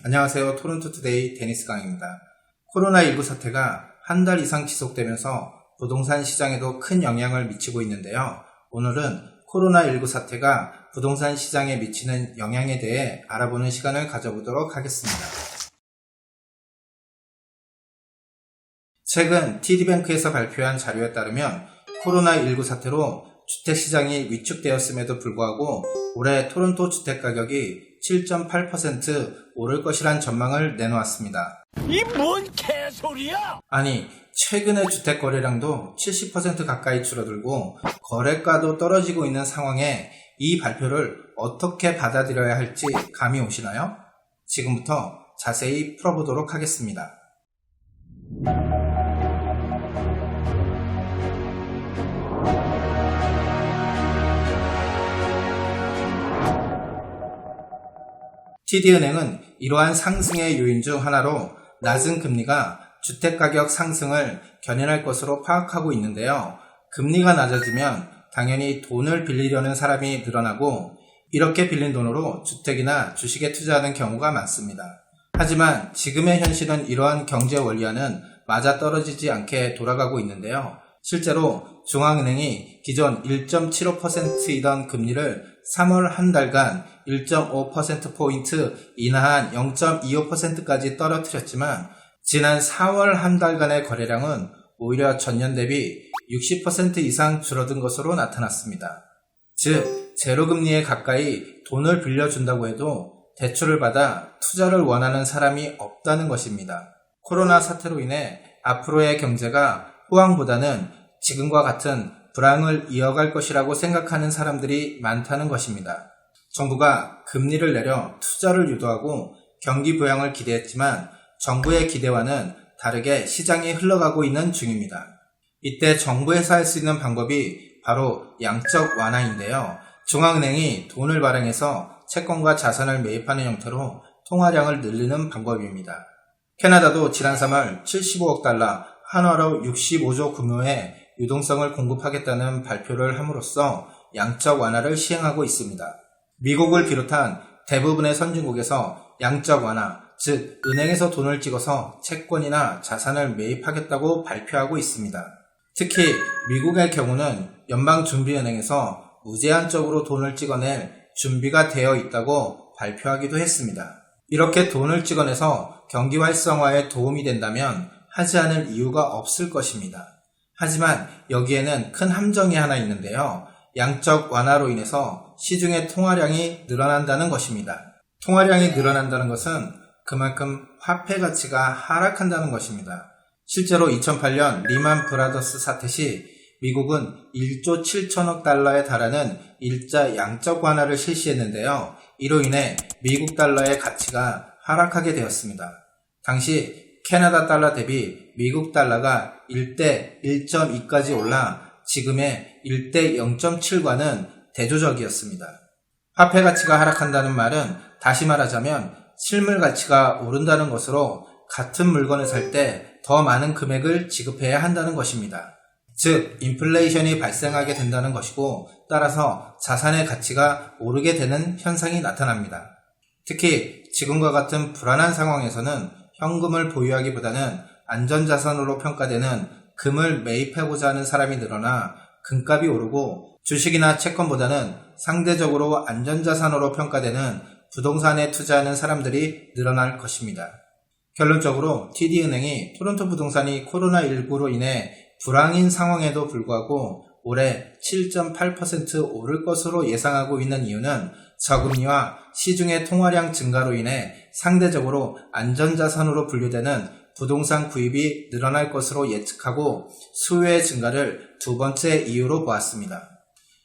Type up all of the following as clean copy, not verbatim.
안녕하세요. 토론토 투데이 데니스 강입니다. 코로나19 사태가 한 달 이상 지속되면서 부동산 시장에도 큰 영향을 미치고 있는데요. 오늘은 코로나19 사태가 부동산 시장에 미치는 영향에 대해 알아보는 시간을 가져보도록 하겠습니다. 최근 TD뱅크에서 발표한 자료에 따르면 코로나19 사태로 주택시장이 위축되었음에도 불구하고 올해 토론토 주택가격이 7.8% 오를 것이란 전망을 내놓았습니다. 이 뭔 개소리야! 아니, 최근의 주택 거래량도 70% 가까이 줄어들고 거래가도 떨어지고 있는 상황에 이 발표를 어떻게 받아들여야 할지 감이 오시나요? 지금부터 자세히 풀어보도록 하겠습니다. TD은행은 이러한 상승의 요인 중 하나로 낮은 금리가 주택가격 상승을 견인할 것으로 파악하고 있는데요. 금리가 낮아지면 당연히 돈을 빌리려는 사람이 늘어나고 이렇게 빌린 돈으로 주택이나 주식에 투자하는 경우가 많습니다. 하지만 지금의 현실은 이러한 경제 원리와는 맞아떨어지지 않게 돌아가고 있는데요. 실제로 중앙은행이 기존 1.75%이던 금리를 3월 한 달간 1.5%포인트 인하한 0.25%까지 떨어뜨렸지만 지난 4월 한 달간의 거래량은 오히려 전년 대비 60% 이상 줄어든 것으로 나타났습니다. 즉, 제로금리에 가까이 돈을 빌려준다고 해도 대출을 받아 투자를 원하는 사람이 없다는 것입니다. 코로나 사태로 인해 앞으로의 경제가 호황보다는 지금과 같은 불황을 이어갈 것이라고 생각하는 사람들이 많다는 것입니다. 정부가 금리를 내려 투자를 유도하고 경기 부양을 기대했지만 정부의 기대와는 다르게 시장이 흘러가고 있는 중입니다. 이때 정부에서 할 수 있는 방법이 바로 양적 완화인데요. 중앙은행이 돈을 발행해서 채권과 자산을 매입하는 형태로 통화량을 늘리는 방법입니다. 캐나다도 지난 3월 75억 달러, 한화로 65조 규모의 유동성을 공급하겠다는 발표를 함으로써 양적 완화를 시행하고 있습니다. 미국을 비롯한 대부분의 선진국에서 양적 완화, 즉 은행에서 돈을 찍어서 채권이나 자산을 매입하겠다고 발표하고 있습니다. 특히 미국의 경우는 연방준비은행에서 무제한적으로 돈을 찍어낼 준비가 되어 있다고 발표하기도 했습니다. 이렇게 돈을 찍어내서 경기 활성화에 도움이 된다면 하지 않을 이유가 없을 것입니다. 하지만 여기에는 큰 함정이 하나 있는데요. 양적 완화로 인해서 시중의 통화량이 늘어난다는 것입니다. 통화량이 늘어난다는 것은 그만큼 화폐 가치가 하락한다는 것입니다. 실제로 2008년 리만 브라더스 사태 시 미국은 1조 7천억 달러에 달하는 일자 양적 완화를 실시했는데요. 이로 인해 미국 달러의 가치가 하락하게 되었습니다. 당시 캐나다 달러 대비 미국 달러가 1대 1.2까지 올라 지금의 1대 0.7과는 대조적이었습니다. 화폐 가치가 하락한다는 말은 다시 말하자면 실물 가치가 오른다는 것으로 같은 물건을 살 때 더 많은 금액을 지급해야 한다는 것입니다. 즉, 인플레이션이 발생하게 된다는 것이고 따라서 자산의 가치가 오르게 되는 현상이 나타납니다. 특히 지금과 같은 불안한 상황에서는 현금을 보유하기보다는 안전자산으로 평가되는 금을 매입하고자 하는 사람이 늘어나 금값이 오르고 주식이나 채권보다는 상대적으로 안전자산으로 평가되는 부동산에 투자하는 사람들이 늘어날 것입니다. 결론적으로 TD은행이 토론토 부동산이 코로나19로 인해 불황인 상황에도 불구하고 올해 7.8% 오를 것으로 예상하고 있는 이유는 저금리와 시중의 통화량 증가로 인해 상대적으로 안전자산으로 분류되는 부동산 구입이 늘어날 것으로 예측하고 수요의 증가를 두 번째 이유로 보았습니다.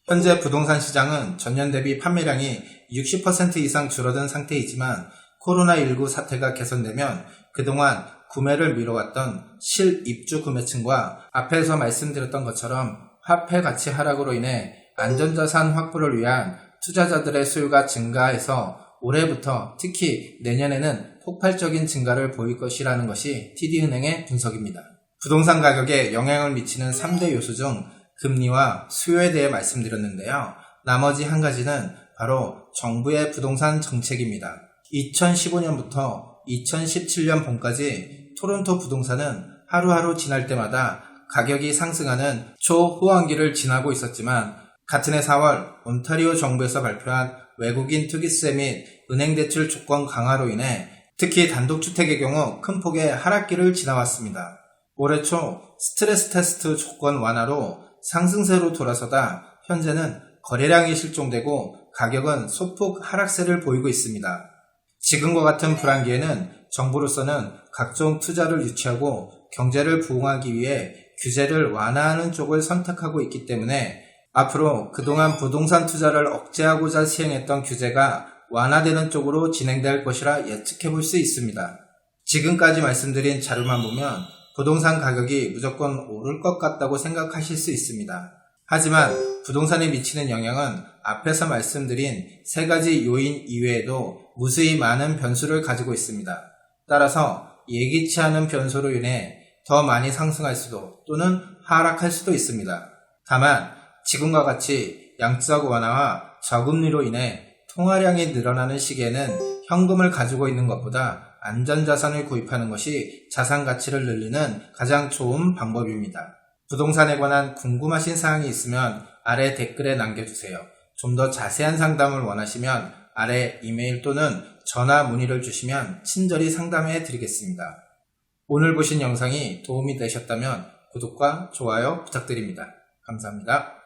현재 부동산 시장은 전년 대비 판매량이 60% 이상 줄어든 상태이지만 코로나19 사태가 개선되면 그동안 구매를 미뤄왔던 실입주 구매층과 앞에서 말씀드렸던 것처럼 화폐 가치 하락으로 인해 안전자산 확보를 위한 투자자들의 수요가 증가해서 올해부터 특히 내년에는 폭발적인 증가를 보일 것이라는 것이 TD은행의 분석입니다. 부동산 가격에 영향을 미치는 3대 요소 중 금리와 수요에 대해 말씀드렸는데요. 나머지 한 가지는 바로 정부의 부동산 정책입니다. 2015년부터 2017년 봄까지 토론토 부동산은 하루하루 지날 때마다 가격이 상승하는 초호황기를 지나고 있었지만 같은 해 4월 온타리오 정부에서 발표한 외국인 투기세 및 은행대출 조건 강화로 인해 특히 단독주택의 경우 큰 폭의 하락기를 지나왔습니다. 올해 초 스트레스 테스트 조건 완화로 상승세로 돌아서다 현재는 거래량이 실종되고 가격은 소폭 하락세를 보이고 있습니다. 지금과 같은 불황기에는 정부로서는 각종 투자를 유치하고 경제를 부흥하기 위해 규제를 완화하는 쪽을 선택하고 있기 때문에 앞으로 그동안 부동산 투자를 억제하고자 시행했던 규제가 완화되는 쪽으로 진행될 것이라 예측해 볼 수 있습니다. 지금까지 말씀드린 자료만 보면 부동산 가격이 무조건 오를 것 같다고 생각하실 수 있습니다. 하지만 부동산에 미치는 영향은 앞에서 말씀드린 세 가지 요인 이외에도 무수히 많은 변수를 가지고 있습니다. 따라서 예기치 않은 변수로 인해 더 많이 상승할 수도 또는 하락할 수도 있습니다. 다만 지금과 같이 양적 완화와 저금리로 인해 통화량이 늘어나는 시기에는 현금을 가지고 있는 것보다 안전자산을 구입하는 것이 자산 가치를 늘리는 가장 좋은 방법입니다. 부동산에 관한 궁금하신 사항이 있으면 아래 댓글에 남겨주세요. 좀 더 자세한 상담을 원하시면 아래 이메일 또는 전화 문의를 주시면 친절히 상담해 드리겠습니다. 오늘 보신 영상이 도움이 되셨다면 구독과 좋아요 부탁드립니다. 감사합니다.